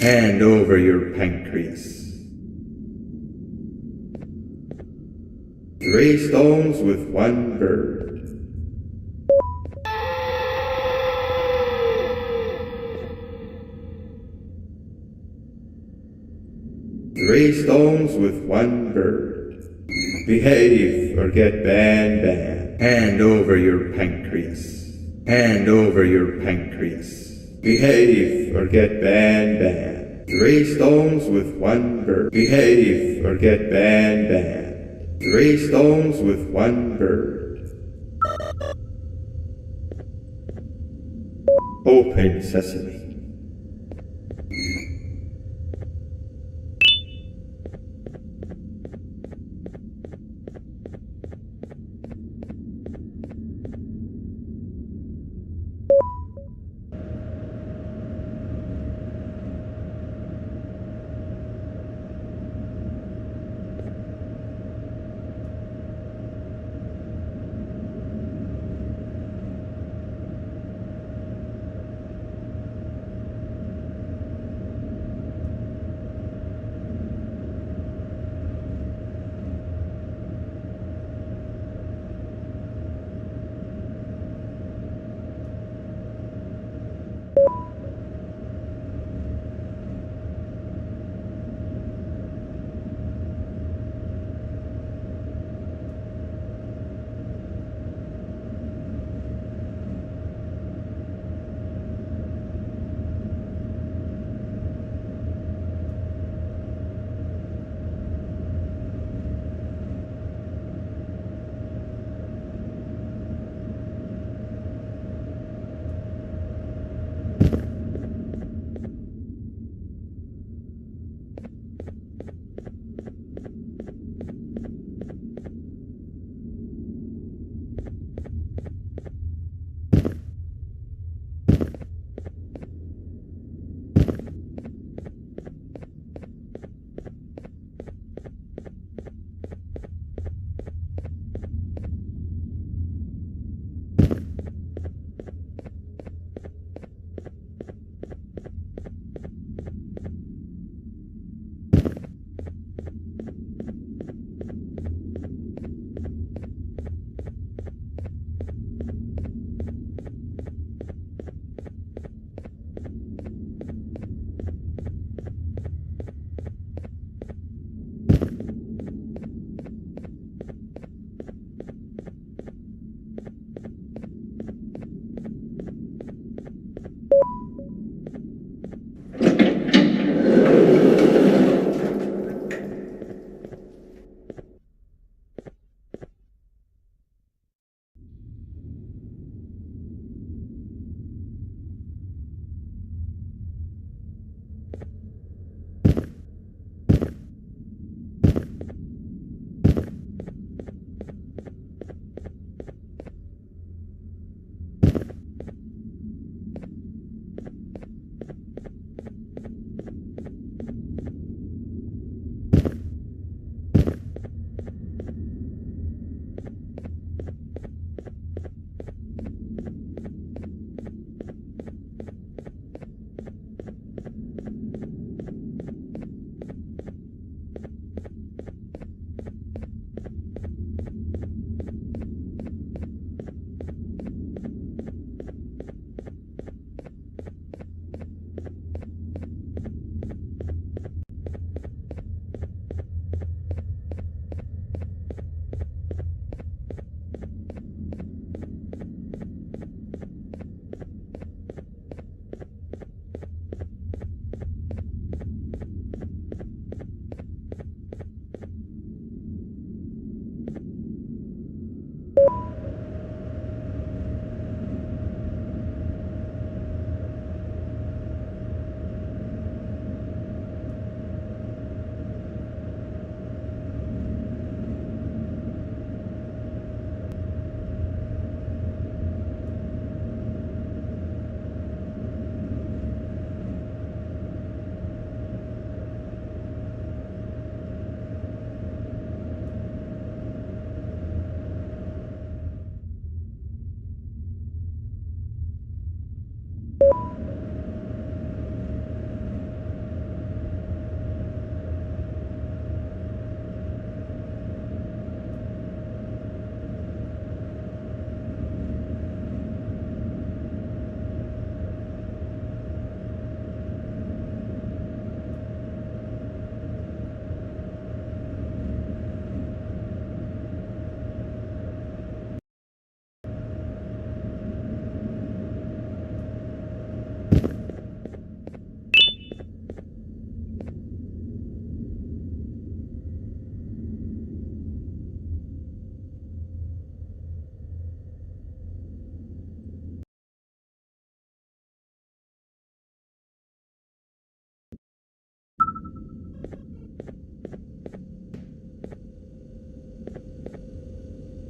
Hand over your pancreas. 3 stones with 1 bird. 3 stones with 1 bird. Behave or get banban. Hand over your pancreas. Hand over your pancreas. Behave or get banban. 3 stones with 1 bird. Behave or get banban. 3 stones with 1 bird. Open sesame.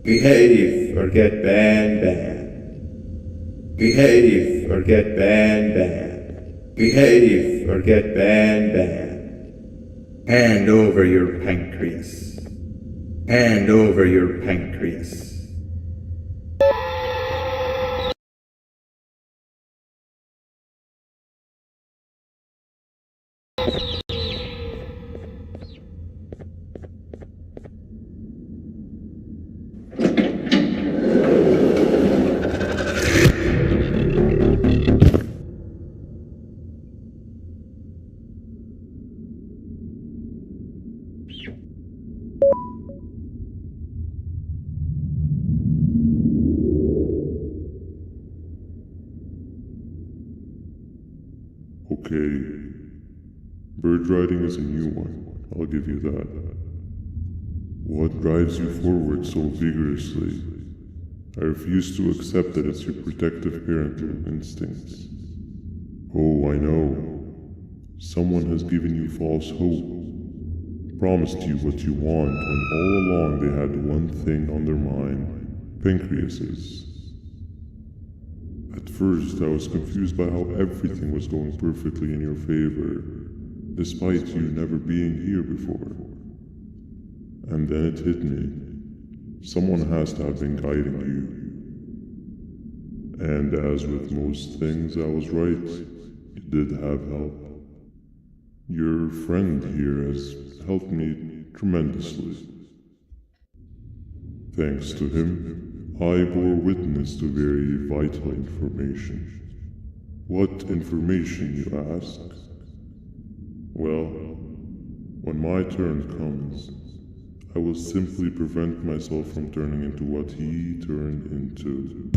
Behave or get banban. Behave or get banban. Behave or get banban. Hand over your pancreas. Hand over your pancreas. Okay, bird riding is a new one, I'll give you that. What drives you forward so vigorously? I refuse to accept that it's your protective parental instincts. Oh, I know. Someone has given you false hope, promised you what you want when all along they had one thing on their mind, pancreases. At first, I was confused by how everything was going perfectly in your favor, despite you never being here before. And then it hit me. Someone has to have been guiding you. And as with most things, I was right. You did have help. Your friend here has helped me tremendously. Thanks to him, I bore witness to very vital information. What information, you ask? Well, when my turn comes, I will simply prevent myself from turning into what he turned into.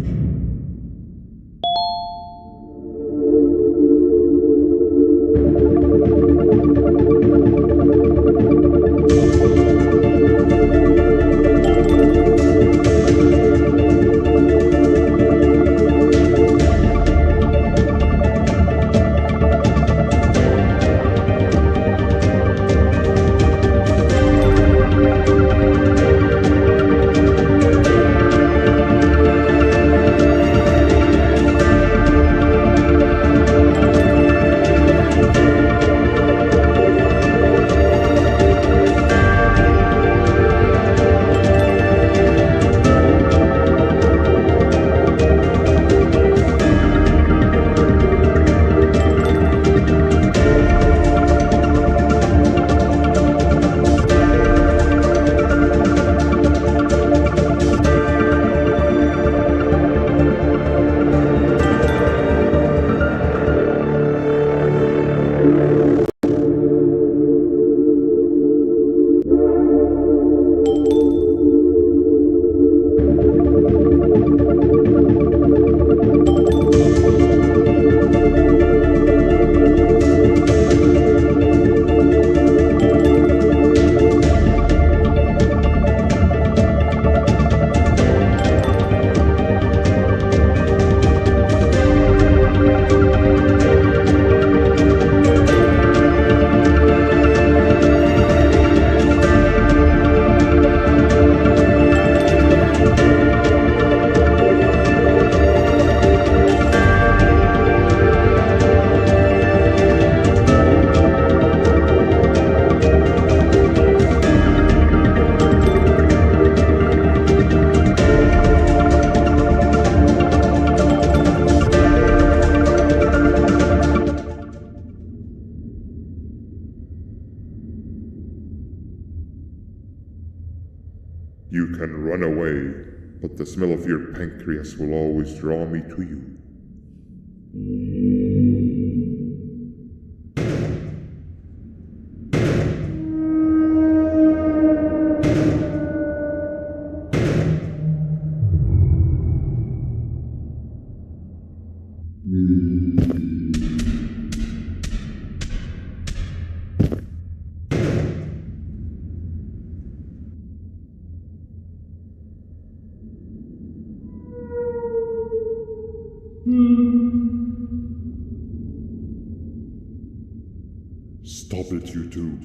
You can run away, but the smell of your pancreas will always draw me to you. Stop it, you two.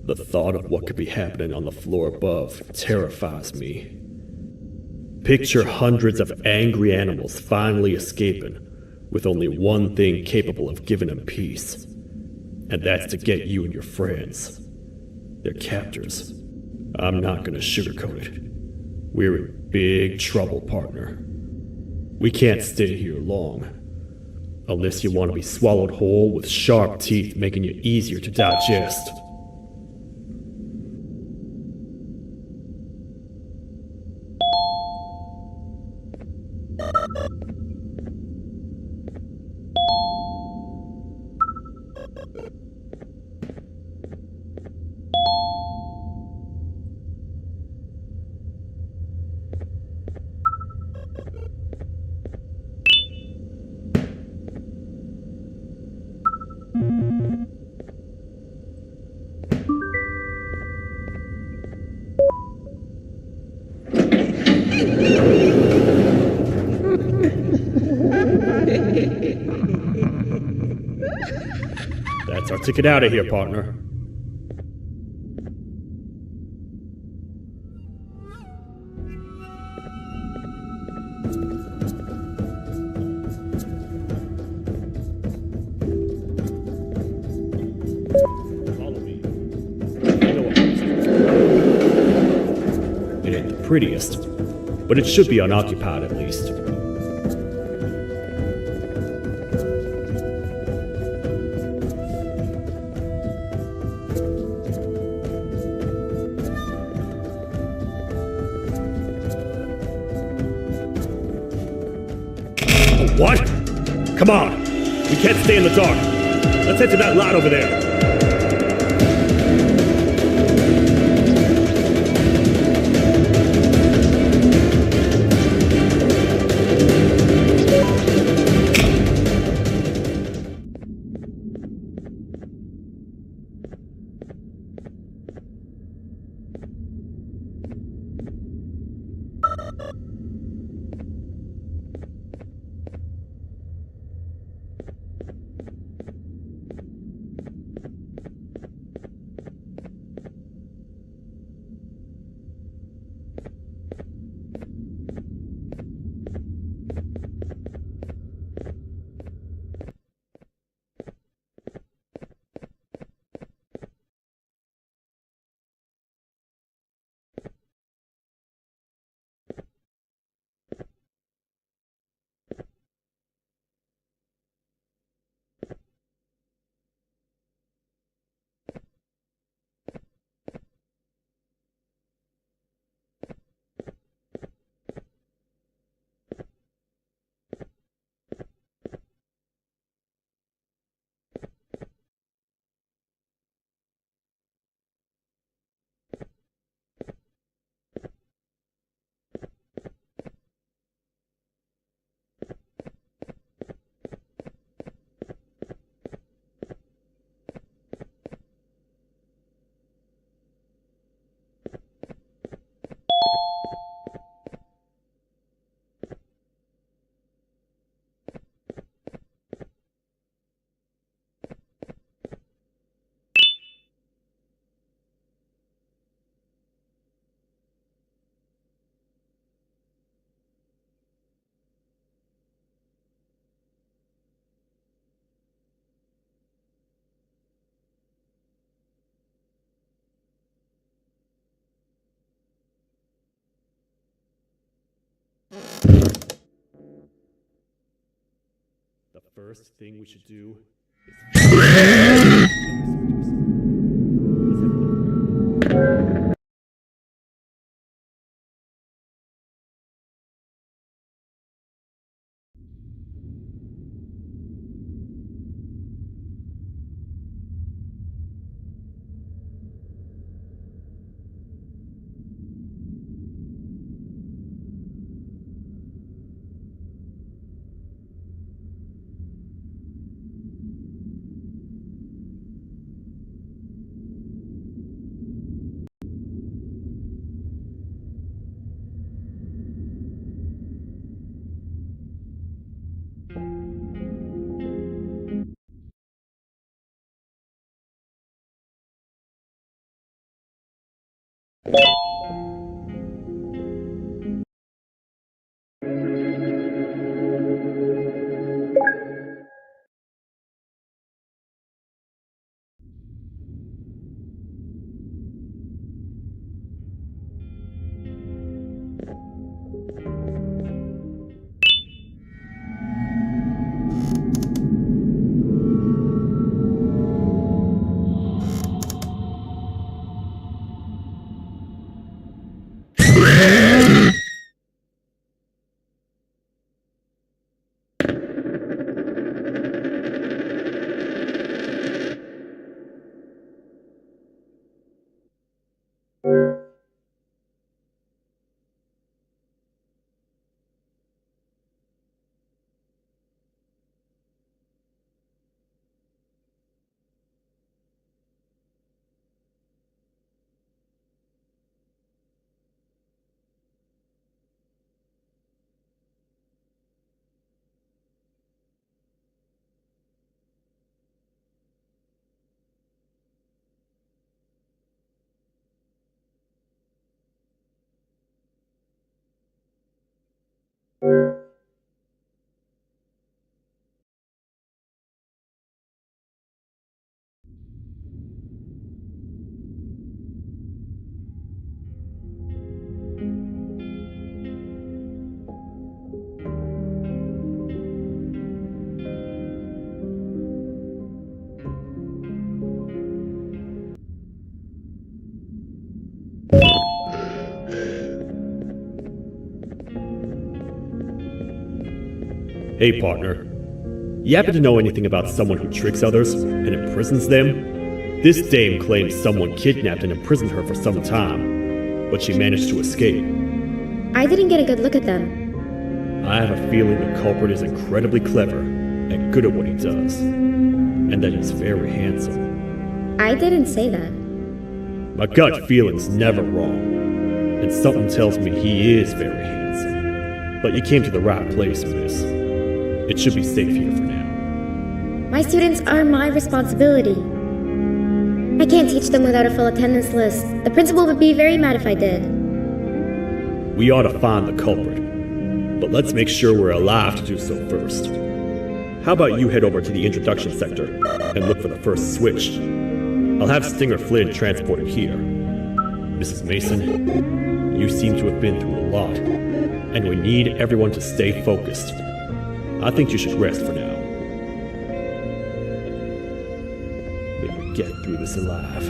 The thought of what could be happening on the floor above terrifies me. Picture hundreds of angry animals finally escaping, with only one thing capable of giving them peace. And that's to get you and your friends. Their captors. I'm not gonna sugarcoat it. We're in big trouble, partner. We can't stay here long. Unless you want to be swallowed whole with sharp teeth making you easier to digest. That's our ticket out of here, partner. Follow me. I know a place. It ain't the prettiest, but it should be unoccupied at least. What? Come on! We can't stay in the dark. Let's head to that lot over there. The first thing we should do is... Hey, partner. You happen to know anything about someone who tricks others and imprisons them? This dame claims someone kidnapped and imprisoned her for some time, but she managed to escape. I didn't get a good look at them. I have a feeling the culprit is incredibly clever and good at what he does, and that he's very handsome. I didn't say that. My gut feeling's never wrong, and something tells me he is very handsome. But you came to the right place, miss. It should be safe here for now. My students are my responsibility. I can't teach them without a full attendance list. The principal would be very mad if I did. We ought to find the culprit, but let's make sure we're alive to do so first. How about you head over to the introduction sector and look for the first switch? I'll have Stinger Flynn transported here. Mrs. Mason, you seem to have been through a lot, and we need everyone to stay focused. I think you should rest for now. Maybe get through this alive.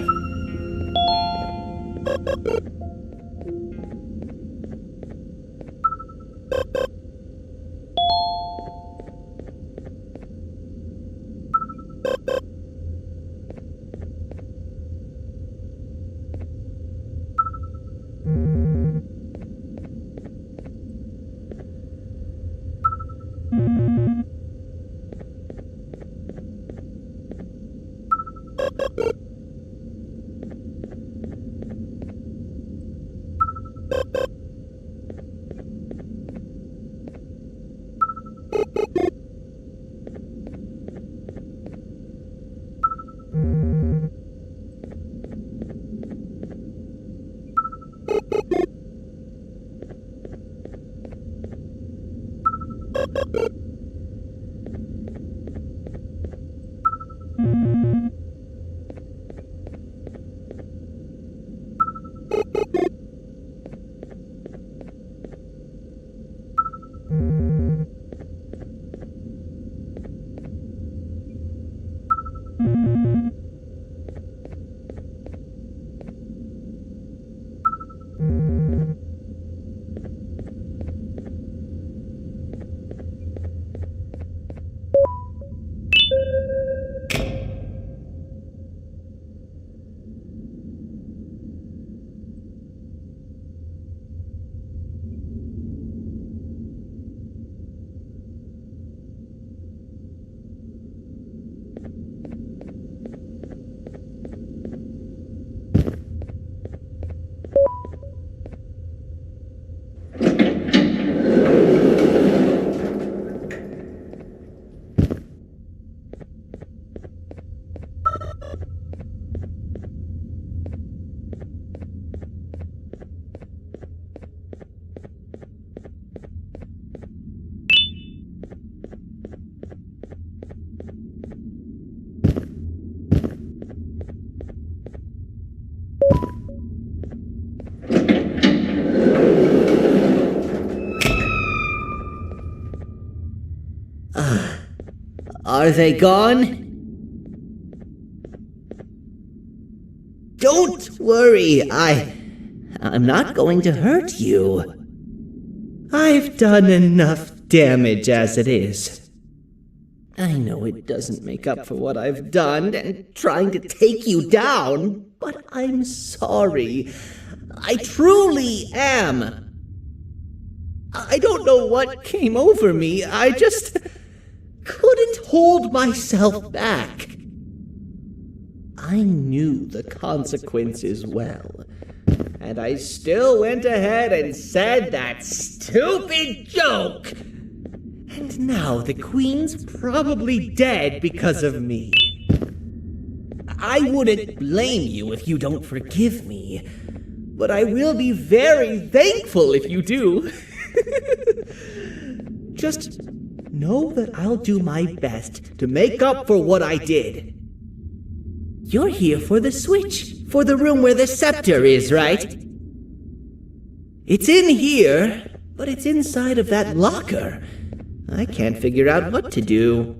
Are they gone? Don't worry, I'm not going to hurt you. I've done enough damage as it is. I know it doesn't make up for what I've done and trying to take you down, but I'm sorry. I truly am. I don't know what came over me. I just couldn't hold myself back. I knew the consequences well, and I still went ahead and said that stupid joke. And now the Queen's probably dead because of me. I wouldn't blame you if you don't forgive me, but I will be very thankful if you do. Just know that I'll do my best to make up for what I did. You're here for the switch, for the room where the scepter is, right? It's in here, but it's inside of that locker. I can't figure out what to do.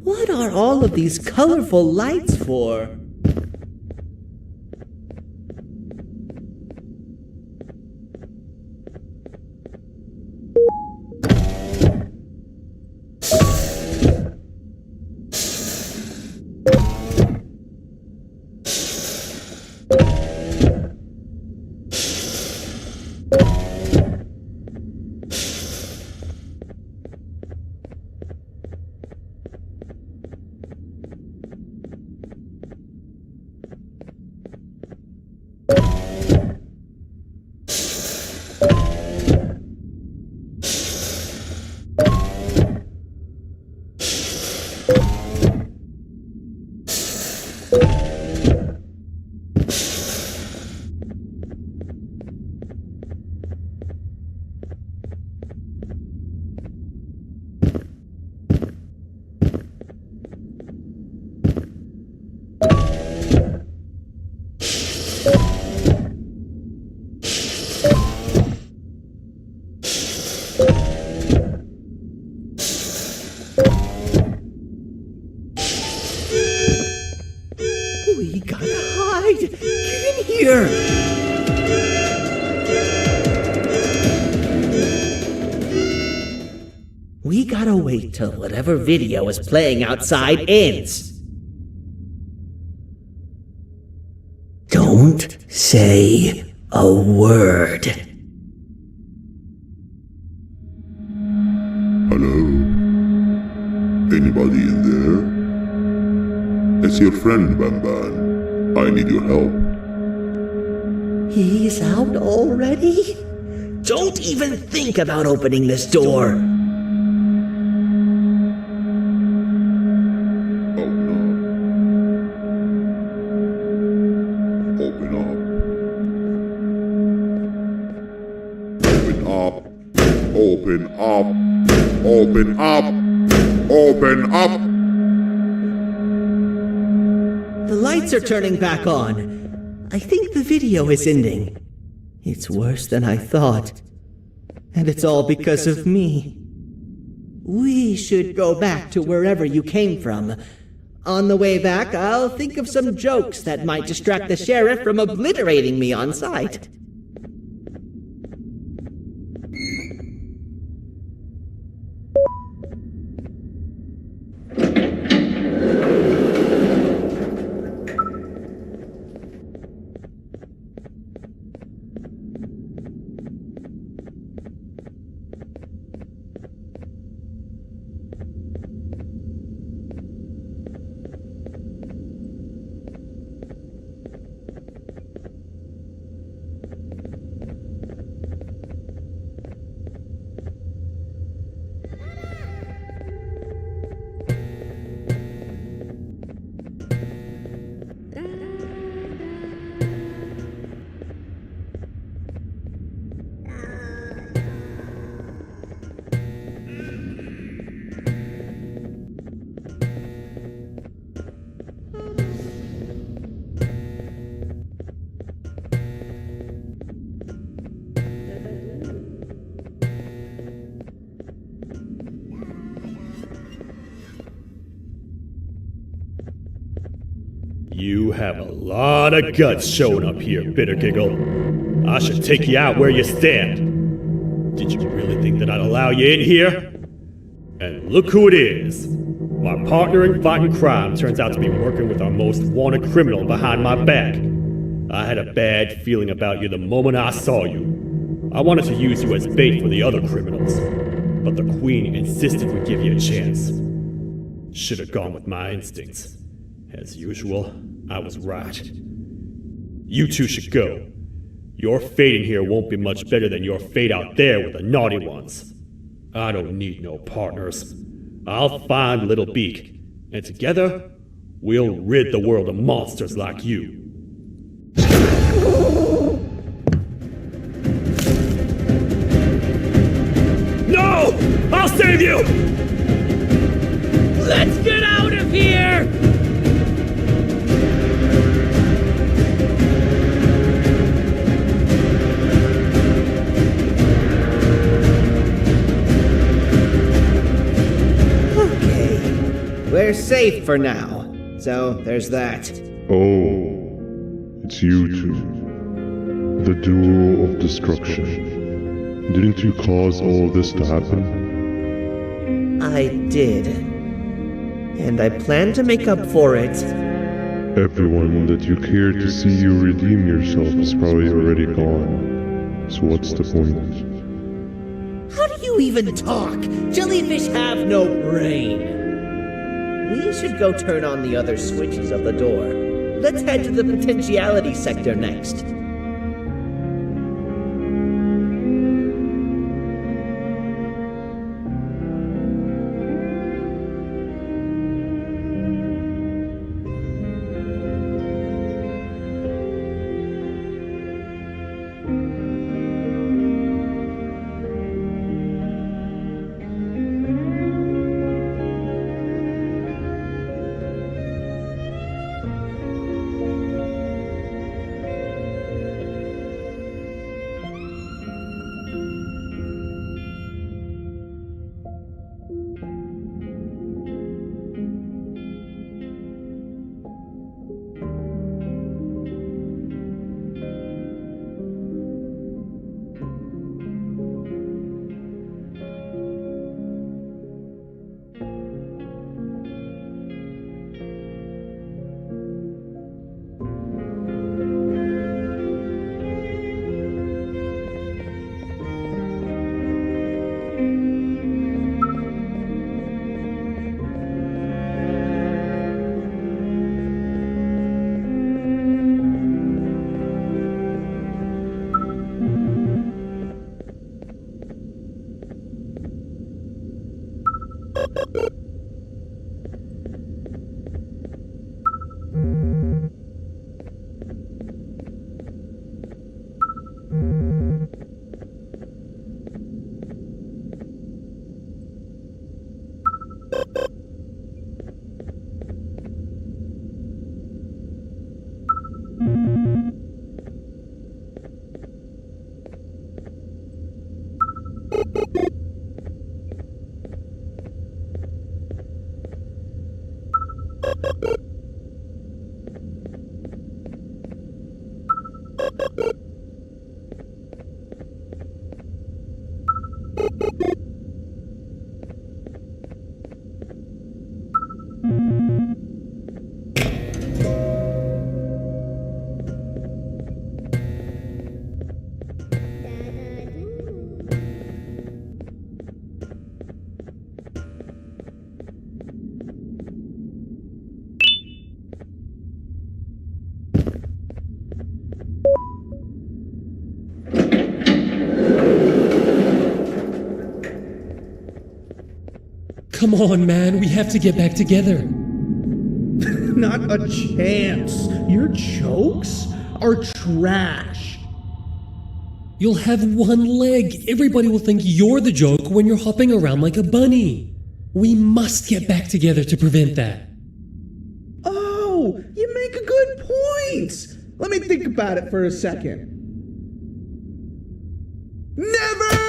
What are all of these colorful lights for? We gotta hide! Get in here! We gotta wait till whatever video is playing outside ends. Don't say a word. Hello? Anybody in there? It's your friend, Banban. I need your help. He's out already? Don't even think about opening this door. Open up. Open up. Open up. Open up. The lights are turning back on. I think the video is ending. It's worse than I thought. And it's all because of me. We should go back to wherever you came from. On the way back, I'll think of some jokes that might distract the sheriff from obliterating me on sight. You have a lot of guts showing up here, Bitter Giggle. I should take you out where you stand. Did you really think that I'd allow you in here? And look who it is. My partner in fighting crime turns out to be working with our most wanted criminal behind my back. I had a bad feeling about you the moment I saw you. I wanted to use you as bait for the other criminals, but the Queen insisted we give you a chance. Should have gone with my instincts. As usual, I was right. You two should go. Your fate in here won't be much better than your fate out there with the naughty ones. I don't need no partners. I'll find Little Beak, and together, we'll rid the world of monsters like you. No! I'll save you! Let's get out of here! they're safe for now. So, there's that. Oh, it's you two. The duo of destruction. Didn't you cause all of this to happen? I did. And I plan to make up for it. Everyone that you cared to see you redeem yourself is probably already gone. So what's the point? How do you even talk? Jellyfish have no brain. We should go turn on the other switches of the door. Let's head to the potentiality sector next. Come on, man, we have to get back together. Not a chance. Your jokes are trash. You'll have one leg. Everybody will think you're the joke when you're hopping around like a bunny. We must get back together to prevent that. Oh, you make a good point. Let me think about it for a second. Never!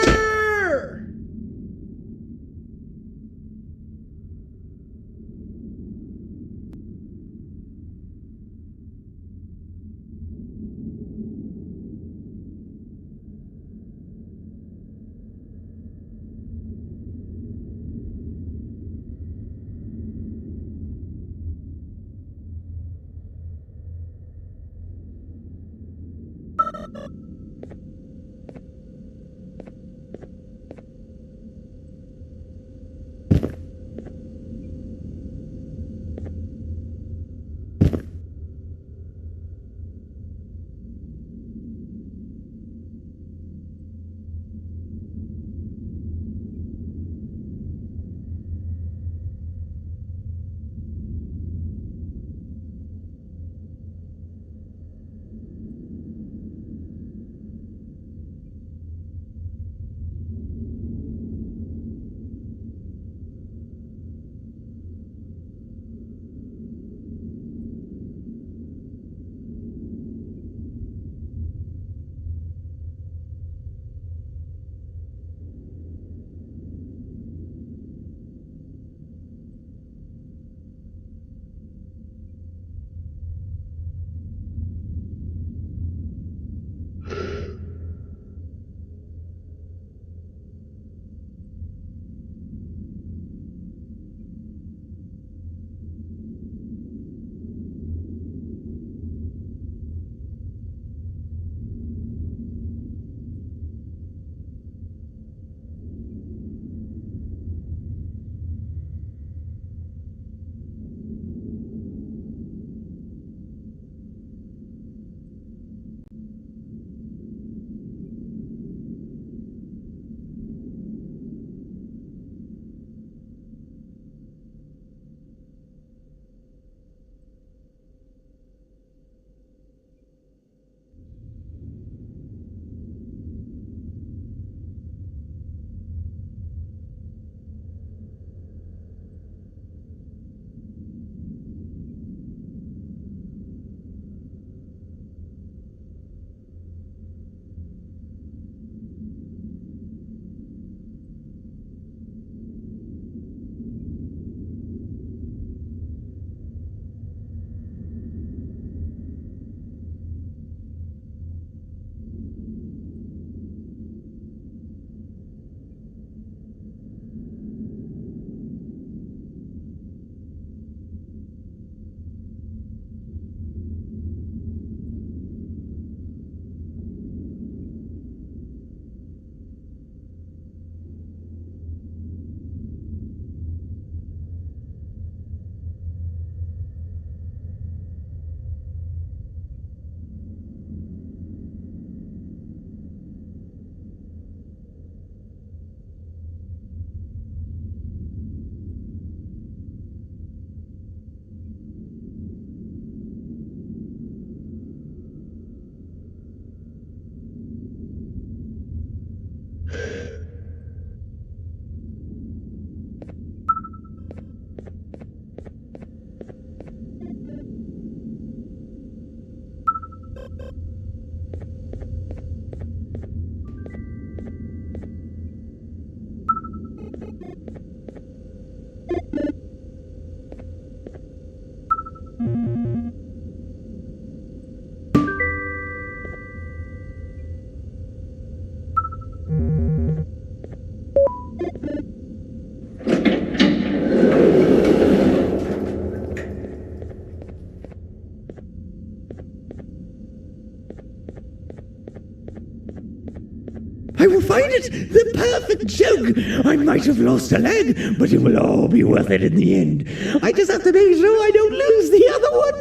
I will find it! The perfect joke! I might have lost a leg, but it will all be worth it in the end. I just have to make sure I don't lose the other one!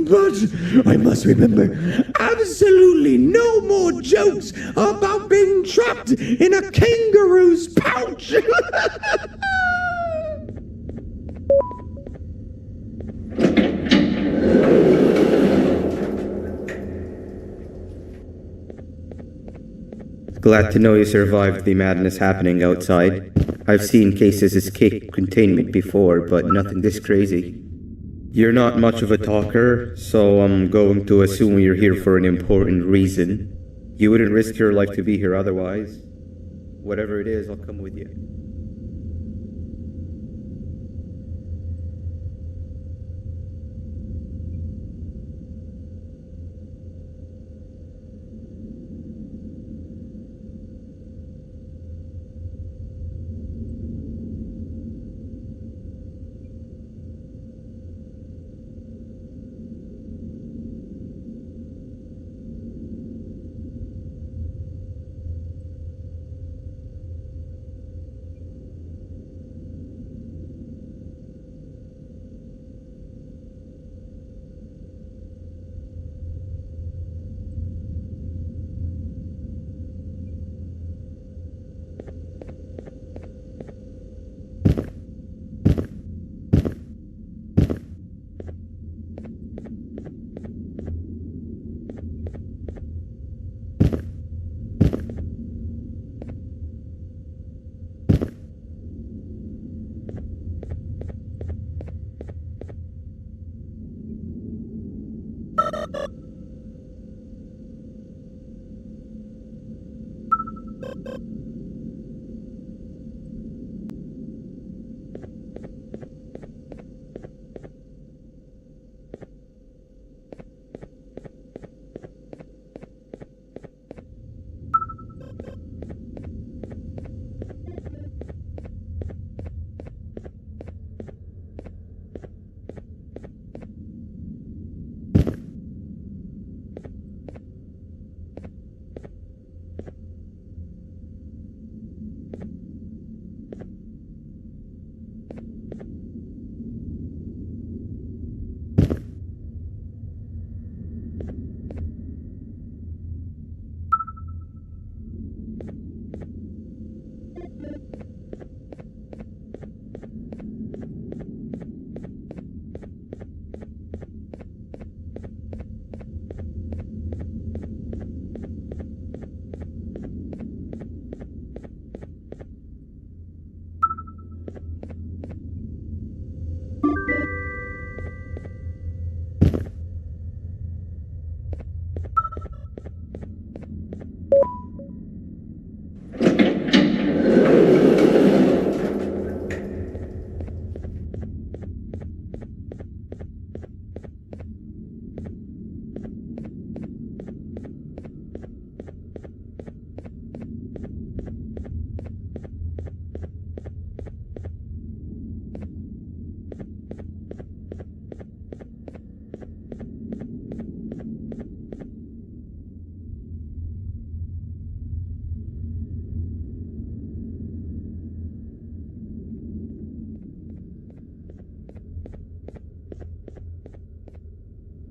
But I must remember, absolutely no more jokes about being trapped in a kangaroo's pouch! Glad to know you survived the madness happening outside. I've seen cases escape containment before, but nothing this crazy. You're not much of a talker, so I'm going to assume you're here for an important reason. You wouldn't risk your life to be here otherwise. Whatever it is, I'll come with you.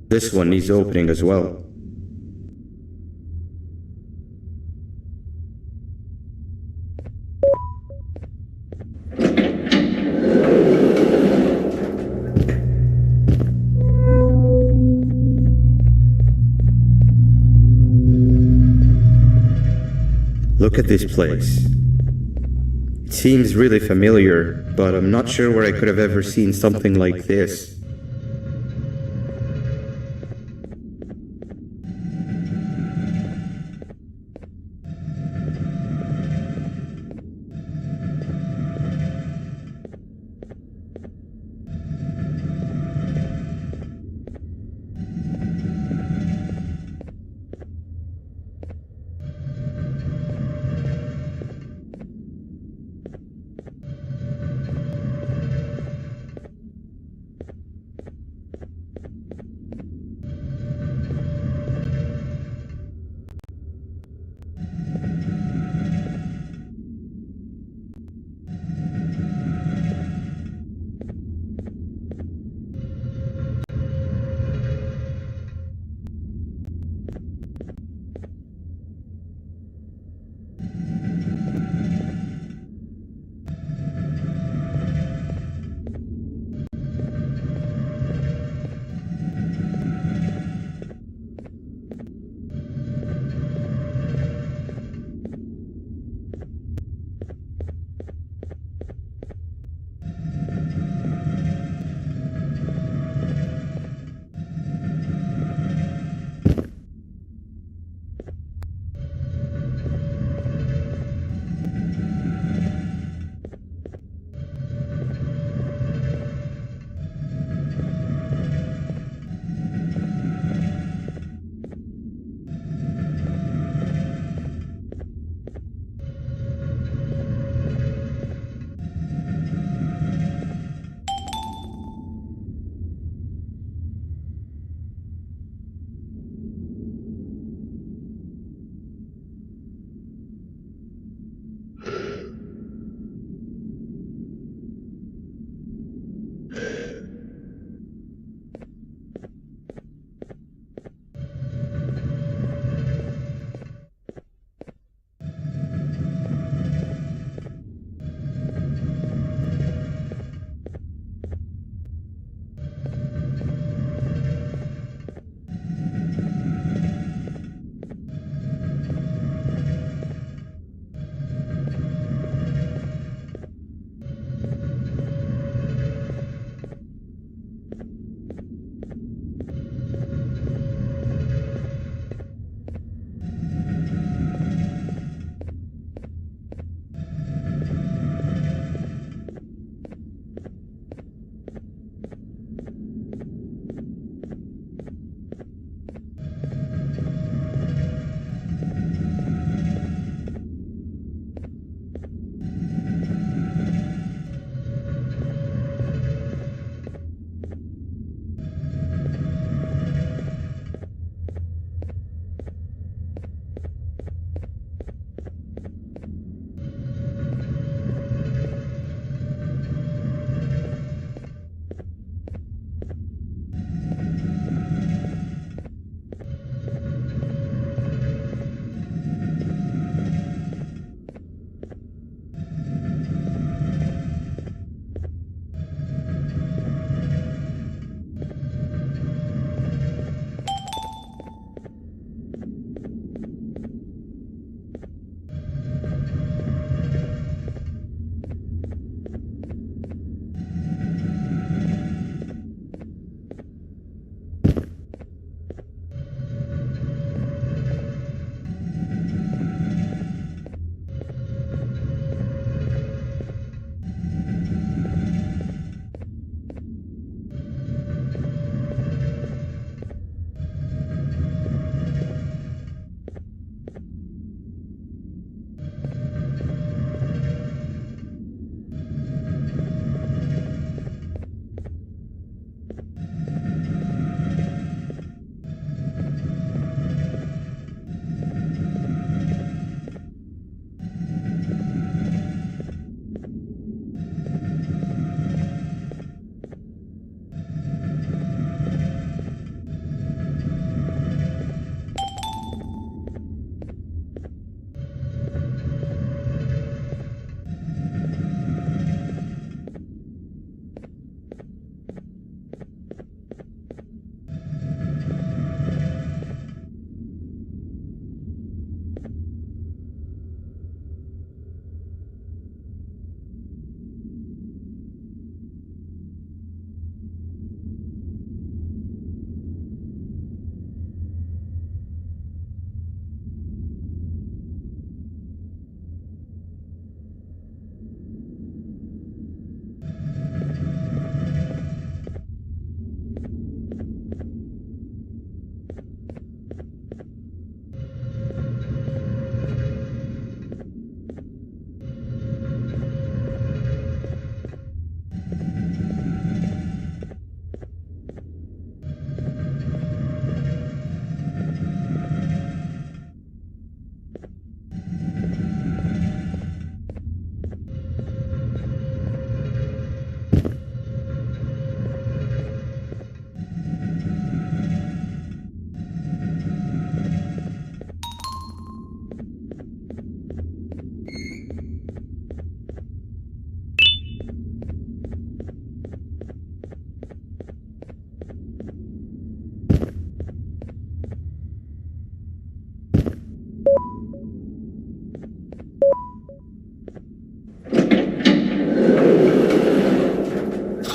This one needs opening as well. Look at this place. It seems really familiar, but I'm not sure where I could have ever seen something like this.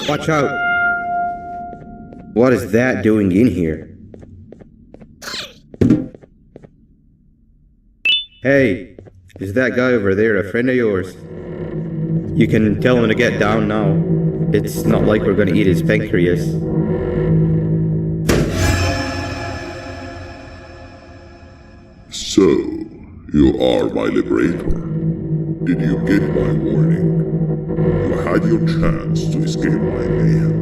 Watch out! What is that doing in here? Hey, is that guy over there a friend of yours? You can tell him to get down now. It's not like we're gonna eat his pancreas. So, you are my liberator. Did you get my warning? You had your chance to escape my mayhem.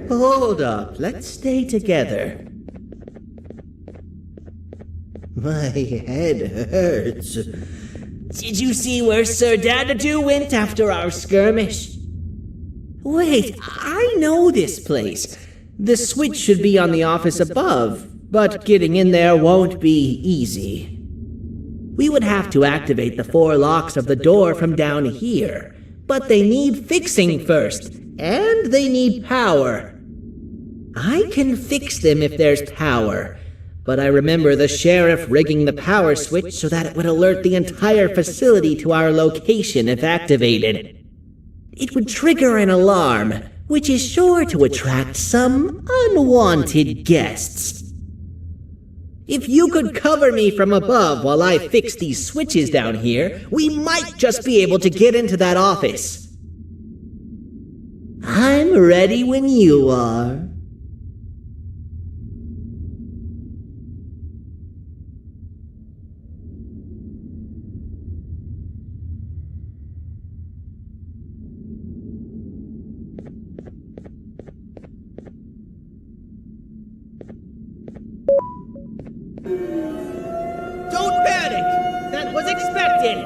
Hold up, let's stay together. My head hurts. Did you see where Sir Dadadoo went after our skirmish? Wait, I know this place. The switch should be on the office above, but getting in there won't be easy. We would have to activate the 4 locks of the door from down here, but they need fixing first, and they need power. I can fix them if there's power, but I remember the sheriff rigging the power switch so that it would alert the entire facility to our location if activated. It would trigger an alarm, which is sure to attract some unwanted guests. If you could cover me from above while I fix these switches down here, we might just be able to get into that office. I'm ready when you are. Don't panic! That was expected!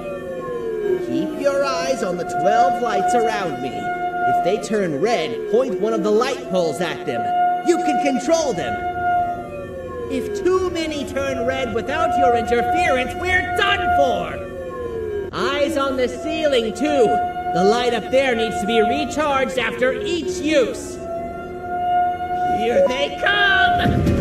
Keep your eyes on the 12 lights around me. If they turn red, point one of the light poles at them. You can control them. If too many turn red without your interference, we're done for! Eyes on the ceiling, too. The light up there needs to be recharged after each use. Here they come!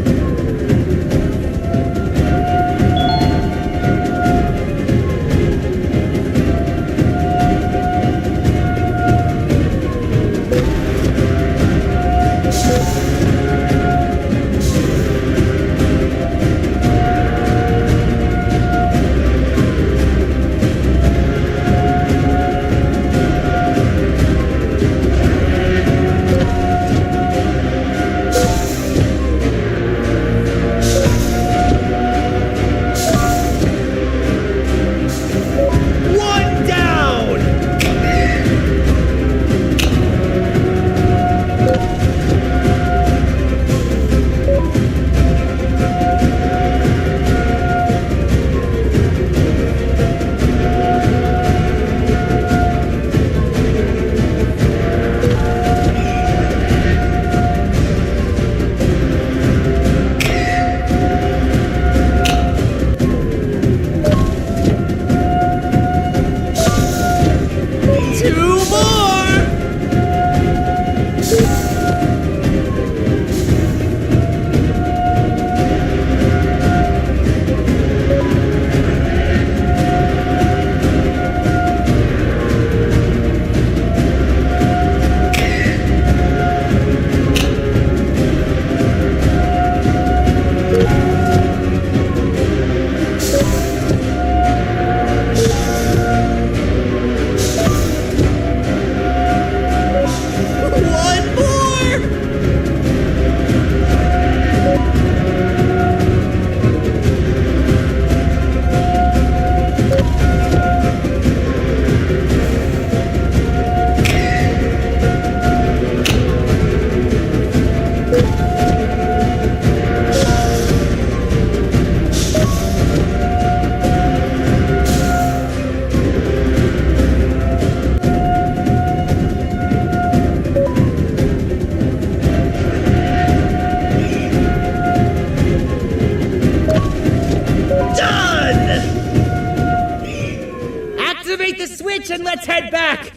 switch and let's head back!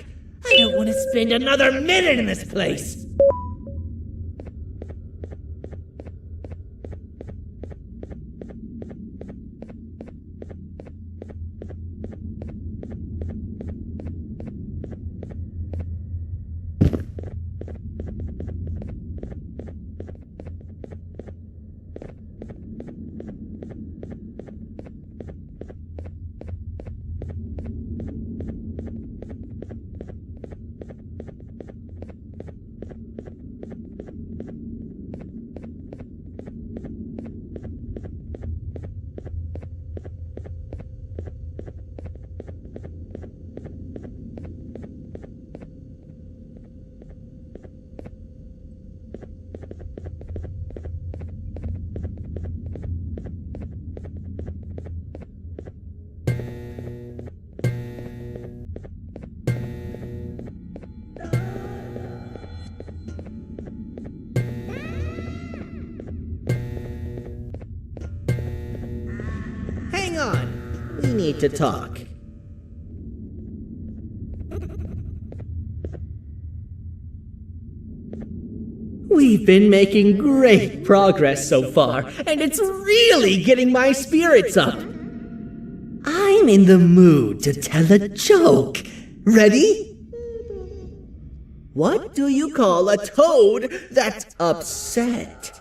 I don't want to spend another minute in this place! Hang on. We need to talk. We've been making great progress so far, and it's really getting my spirits up. I'm in the mood to tell a joke. Ready? What do you call a toad that's upset?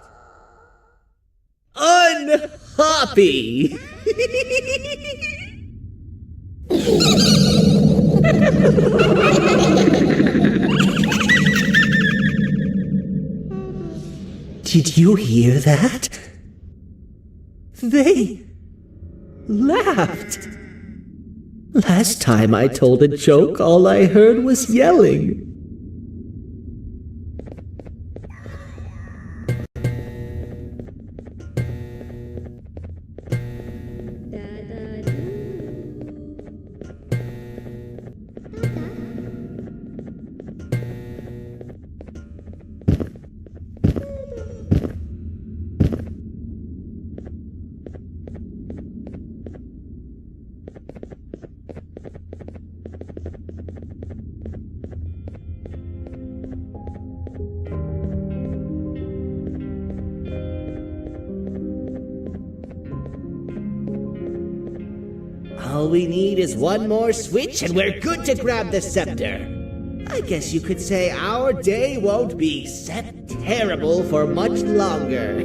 Unhappy! Did you hear that? They laughed. Last time I told a joke, all I heard was yelling. All we need is one more switch and we're good to grab the scepter. I guess you could say our day won't be terrible for much longer.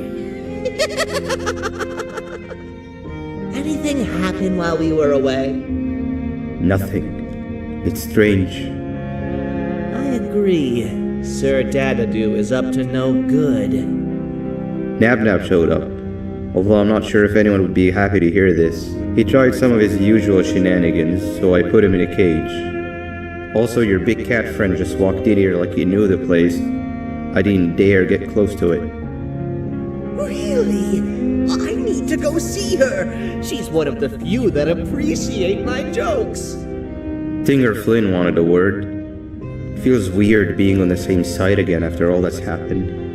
Anything happen while we were away? Nothing. It's strange. I agree. Sir Dadadoo is up to no good. Nab showed up, although I'm not sure if anyone would be happy to hear this. He tried some of his usual shenanigans, so I put him in a cage. Also, your big cat friend just walked in here like he knew the place. I didn't dare get close to it. Really? I need to go see her. She's one of the few that appreciate my jokes. Dinger Flynn wanted a word. Feels weird being on the same side again after all that's happened.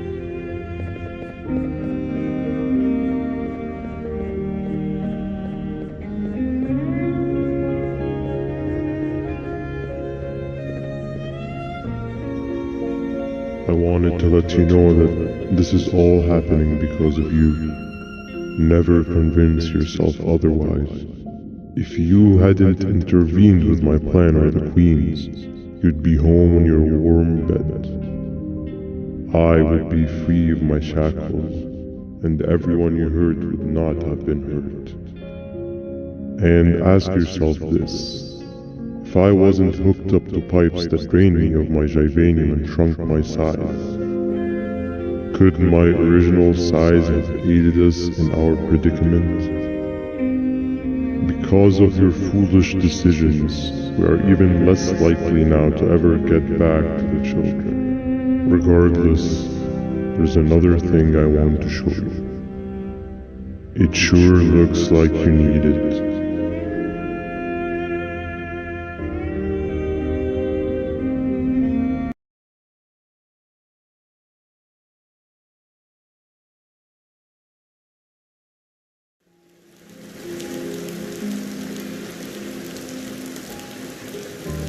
I wanted to let you know that this is all happening because of you. Never convince yourself otherwise. If you hadn't intervened with my plan or the Queen's, you'd be home in your warm bed. I would be free of my shackles, and everyone you hurt would not have been hurt. And ask yourself this. If I wasn't hooked up to pipes that drained me of my Jivanium and shrunk my size, could my original size have aided us in our predicament? Because of your foolish decisions, we are even less likely now to ever get back to the children. Regardless, there's another thing I want to show you. It sure looks like you need it.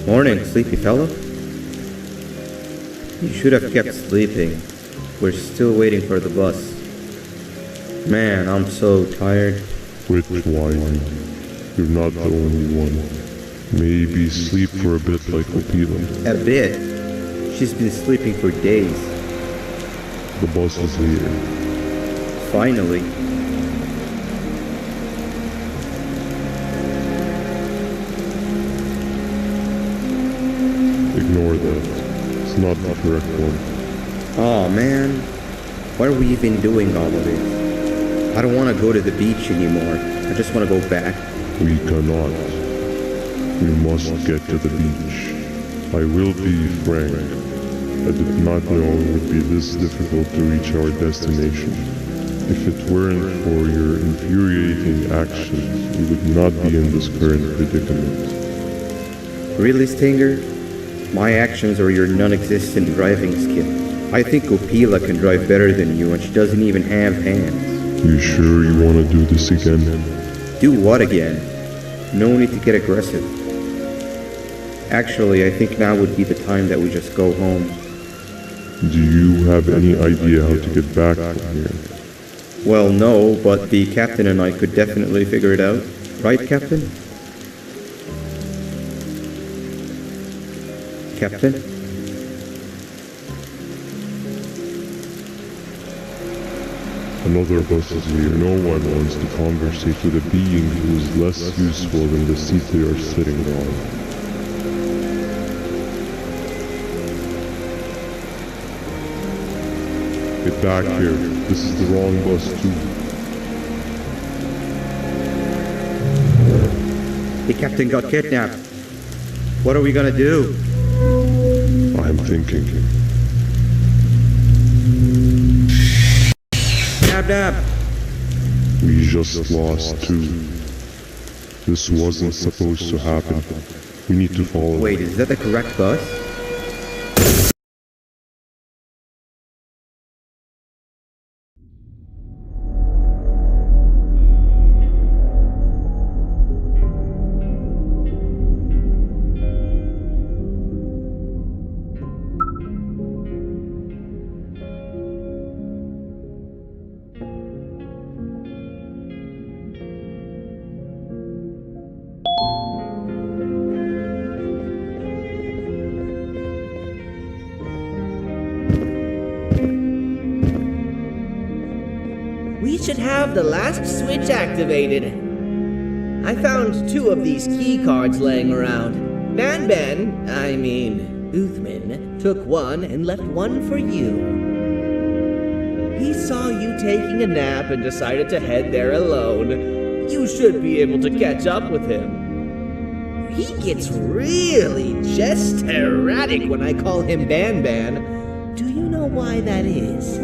Morning, sleepy fellow. You should have kept sleeping. We're still waiting for the bus. Man, I'm so tired. Quit whining. You're not the only one. Maybe sleep for a bit like Opila. A bit. She's been sleeping for days. The bus is here. Finally. Ignore that. It's not the correct one. Oh man, why are we even doing all of this? I don't want to go to the beach anymore. I just want to go back. We cannot. We must get to the beach. I will be frank. I did not know it would be this difficult to reach our destination. If it weren't for your infuriating actions, we would not be in this current predicament. Really, Stinger? My actions or your non-existent driving skill? I think Opila can drive better than you, and she doesn't even have hands. You sure you want to do this again? Do what again? No need to get aggressive. Actually, I think now would be the time that we just go home. Do you have any idea how to get back from here? Well, no, but the captain and I could definitely figure it out. Right, Captain? Captain? Another bus is here. No one wants to conversate with a being who is less useful than the seat they are sitting on. Get back here. This is the wrong bus too. The captain got kidnapped. What are we gonna do? I'm thinking. Dab dab. We just lost two. This wasn't supposed to happen. We need to follow. Wait, is that the correct bus? We should have the last switch activated. I found 2 of these key cards laying around. Uthman, took one and left one for you. He saw you taking a nap and decided to head there alone. You should be able to catch up with him. He gets really just erratic when I call him Banban. Do you know why that is?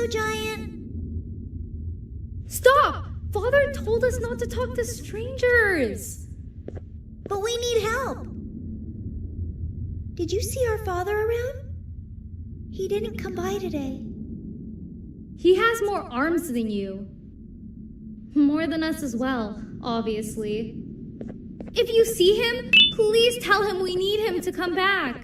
also giant? Stop! Father told us not to talk to strangers! But we need help. Did you see our father around? He didn't come by today. He has more arms than you. More than us as well, obviously. If you see him, please tell him we need him to come back.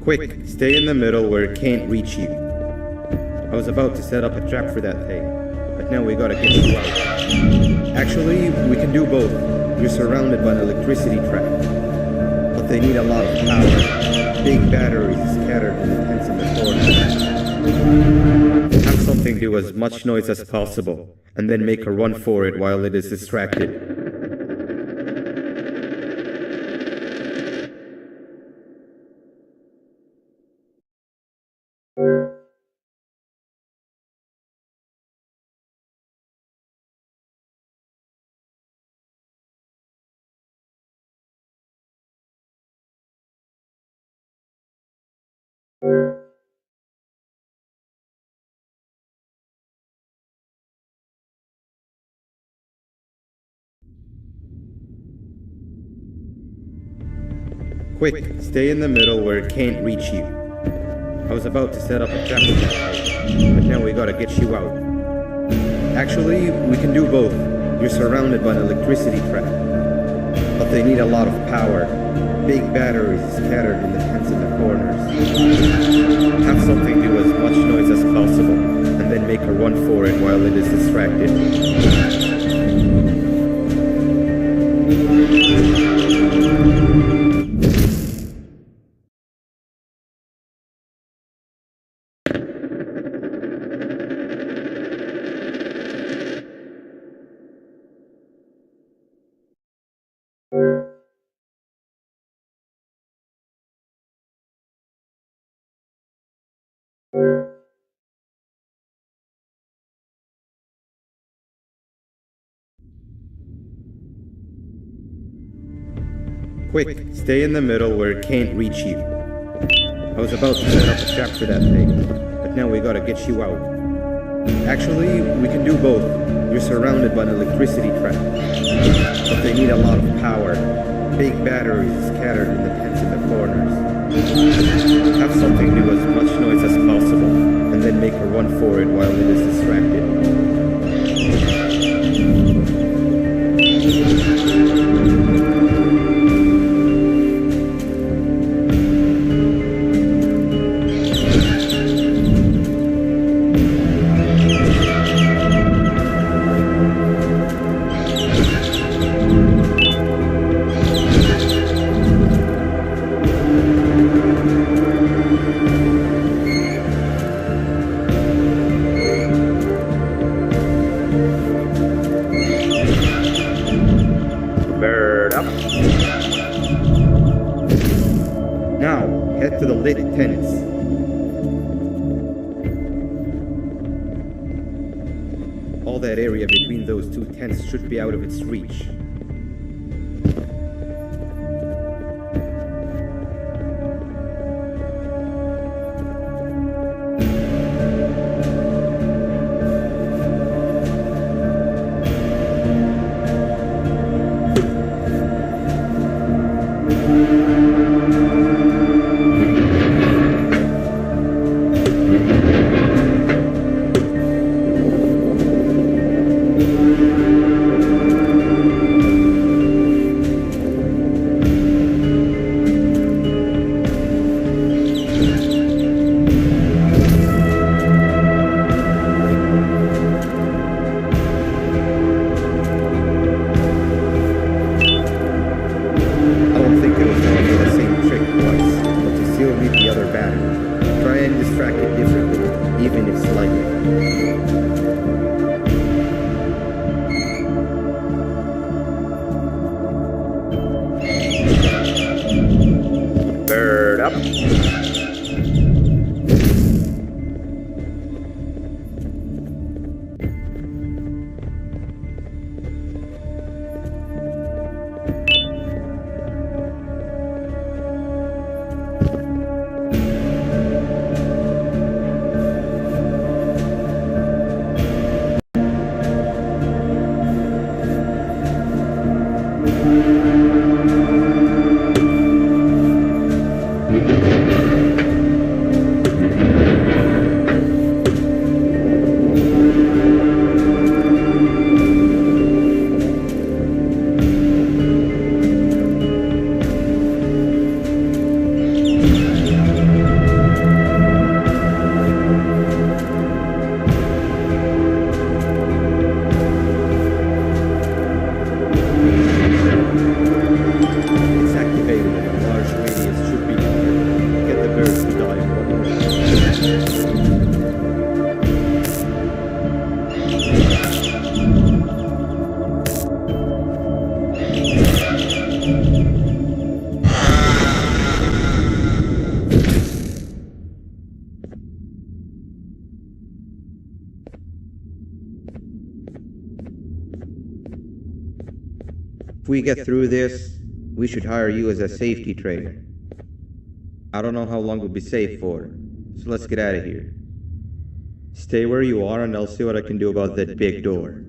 Quick, stay in the middle where it can't reach you. I was about to set up a trap for that thing, but now we gotta get you out. Actually, we can do both. You're surrounded by an electricity trap, but they need a lot of power. Big batteries scattered in the tents in the corner. Have something do as much noise as possible, and then make a run for it while it is distracted. Quick, stay in the middle where it can't reach you. I was about to set up a trap for that thing, but now we gotta get you out. Actually, we can do both. You're surrounded by an electricity trap, but they need a lot of power. Big batteries scattered in the tents in the corners. Have something do as much noise as possible, and then make a run for it while it is distracted. Quick, stay in the middle where it can't reach you. I was about to set up a trap for that thing, but now we gotta get you out. Actually, we can do both. You're surrounded by an electricity trap, but they need a lot of power. Big batteries scattered in the tents in the corners. Have something do as much noise as possible, and then make a run for it while it is distracted. Now, head to the lit tents. All that area between those two tents should be out of its reach. If we get through this, we should hire you as a safety trainer. I don't know how long we'll be safe for, so let's get out of here. Stay where you are and I'll see what I can do about that big door.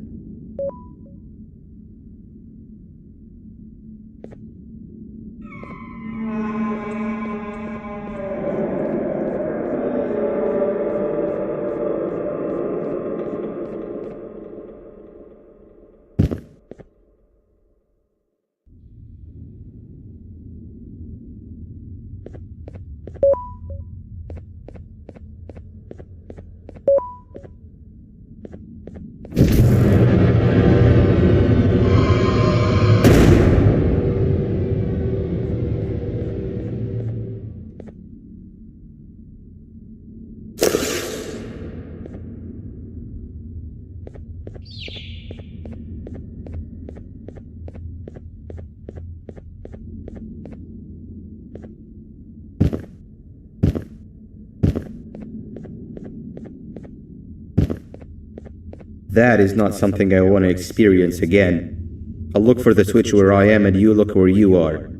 That is not something I want to experience again. I'll look for the switch where I am and you look where you are.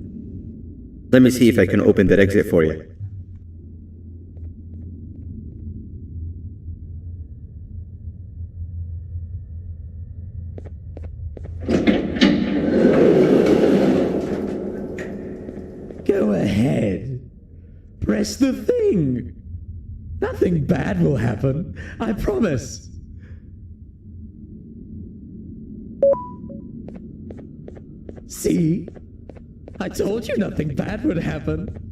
Let me see if I can open that exit for you. Go ahead. Press the thing. Nothing bad will happen. I promise. See? I told you nothing bad would happen.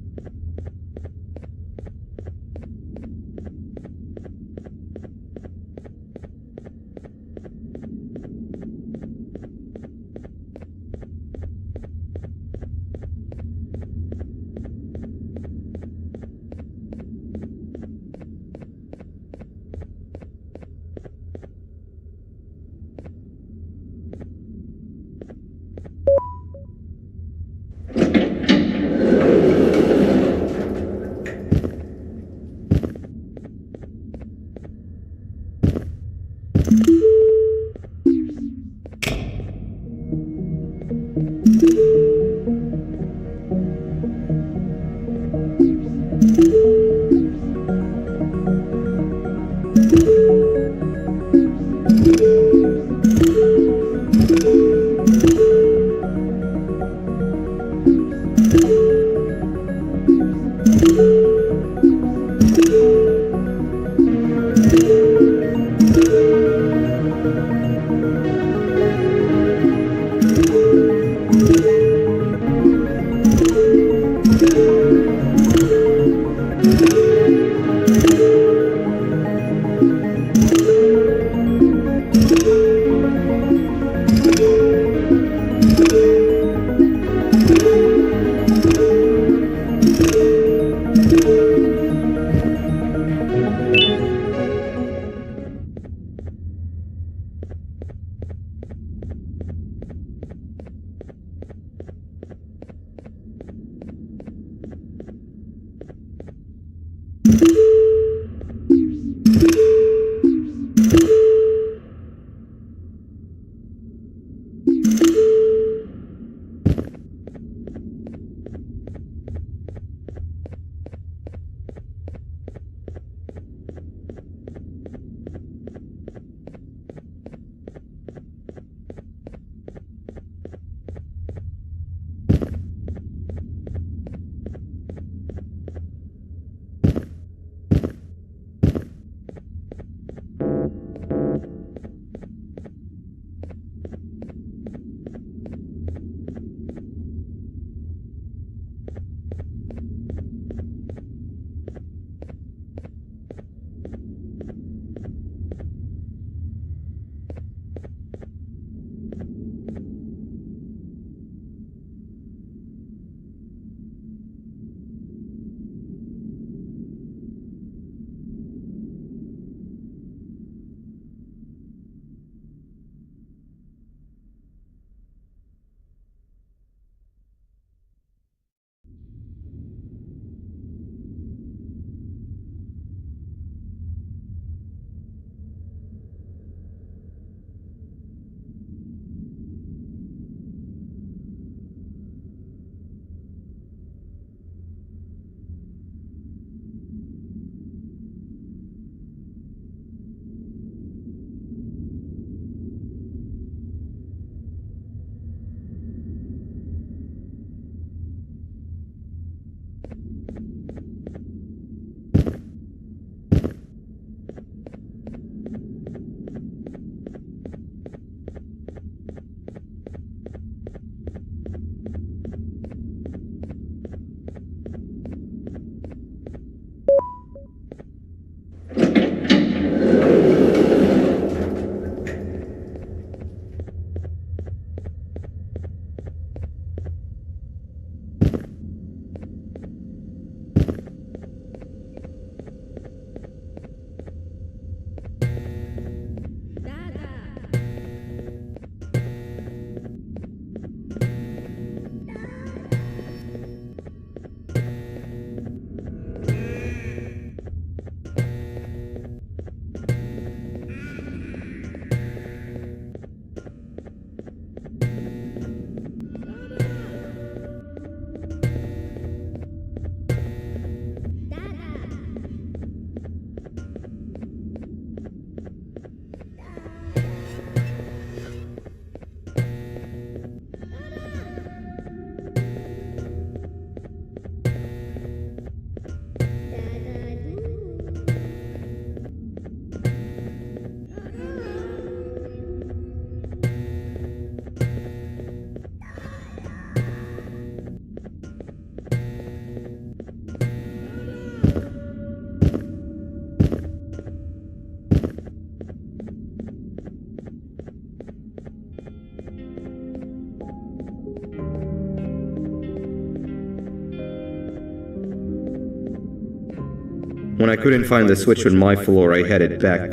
When I couldn't find the switch on my floor, I headed back.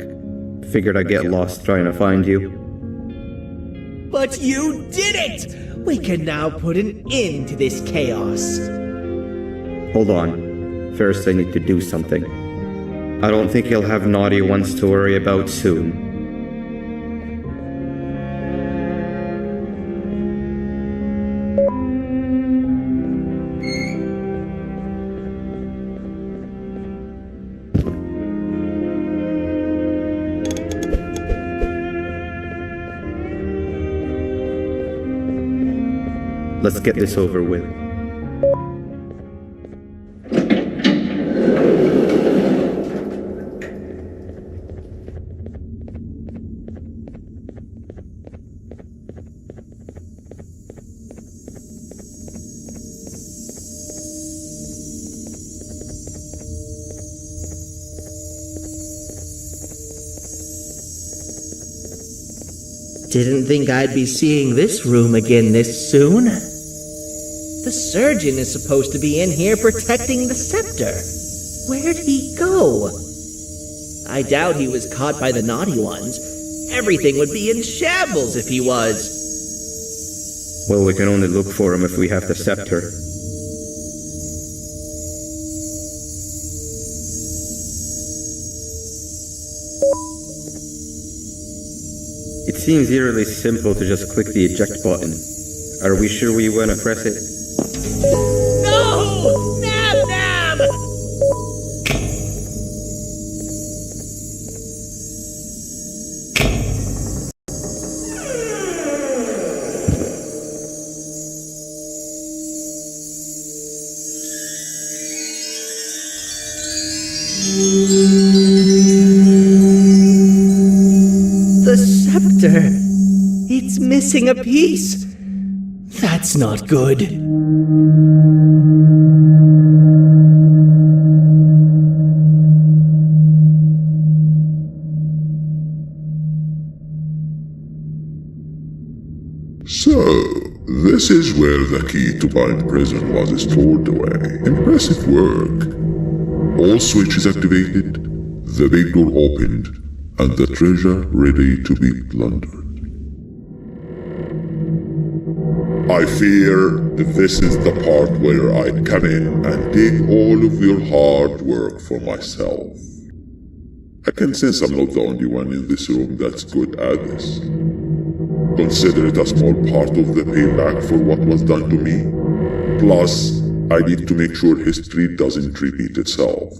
Figured I'd get lost trying to find you. But you did it! We can now put an end to this chaos. Hold on. First I need to do something. I don't think he'll have naughty ones to worry about soon. Let's get this over with. Didn't think I'd be seeing this room again this soon. The surgeon is supposed to be in here protecting the scepter. Where'd he go? I doubt he was caught by the naughty ones. Everything would be in shambles if he was. Well, we can only look for him if we have the scepter. It seems eerily simple to just click the eject button. Are we sure we want to press it? No! Nab Nab! The scepter. It's missing a piece. That's not good. So, this is where the key to Bind Prison was stored away. Impressive work. All switches activated, the big door opened, and the treasure ready to be plundered. I fear this is the part where I come in and take all of your hard work for myself. I can sense I'm not the only one in this room that's good at this. Consider it a small part of the payback for what was done to me. Plus, I need to make sure history doesn't repeat itself.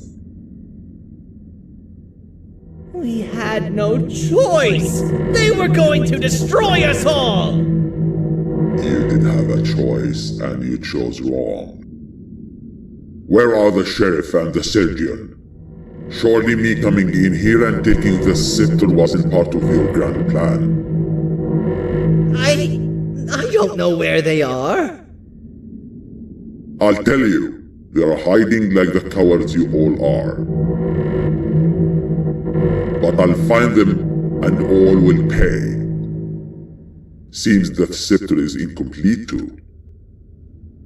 We had no choice! They were going to destroy us all! You did have a choice, and you chose wrong. Where are the sheriff and the surgeon? Surely me coming in here and taking the scepter wasn't part of your grand plan. I don't know where they are. I'll tell you, they are hiding like the cowards you all are. But I'll find them, and all will pay. Seems that scepter is incomplete too.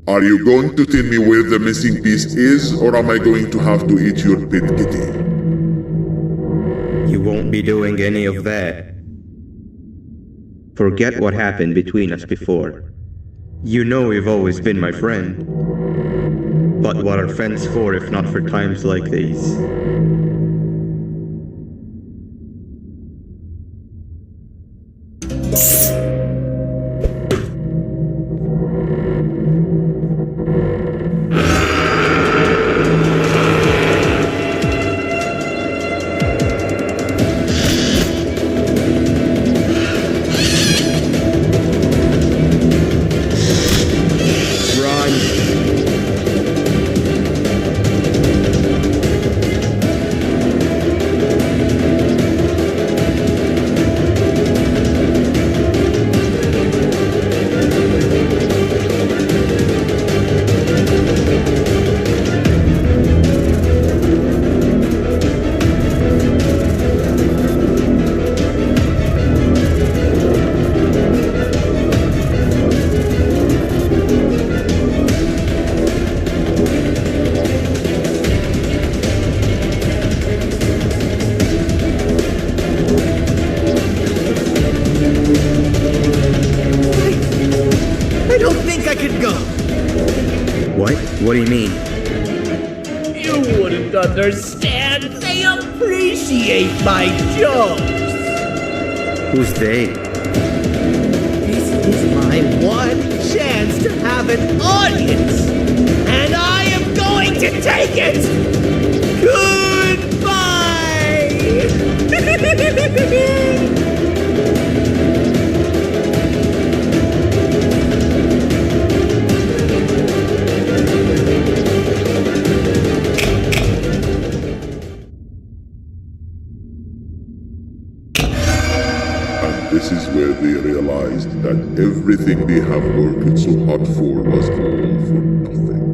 Are you going to tell me where the missing piece is, or am I going to have to eat your pet kitty? You won't be doing any of that. Forget what happened between us before. You know you've always been my friend. But what are friends for if not for times like these? What do you mean? You wouldn't understand. They appreciate my jokes. Who's they? This is my one chance to have an audience, and I am going to take it. Goodbye. This is where they realized that everything they have worked so hard for was all for nothing.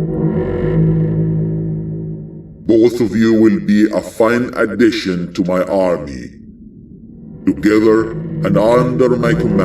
Both of you will be a fine addition to my army. together and under my command.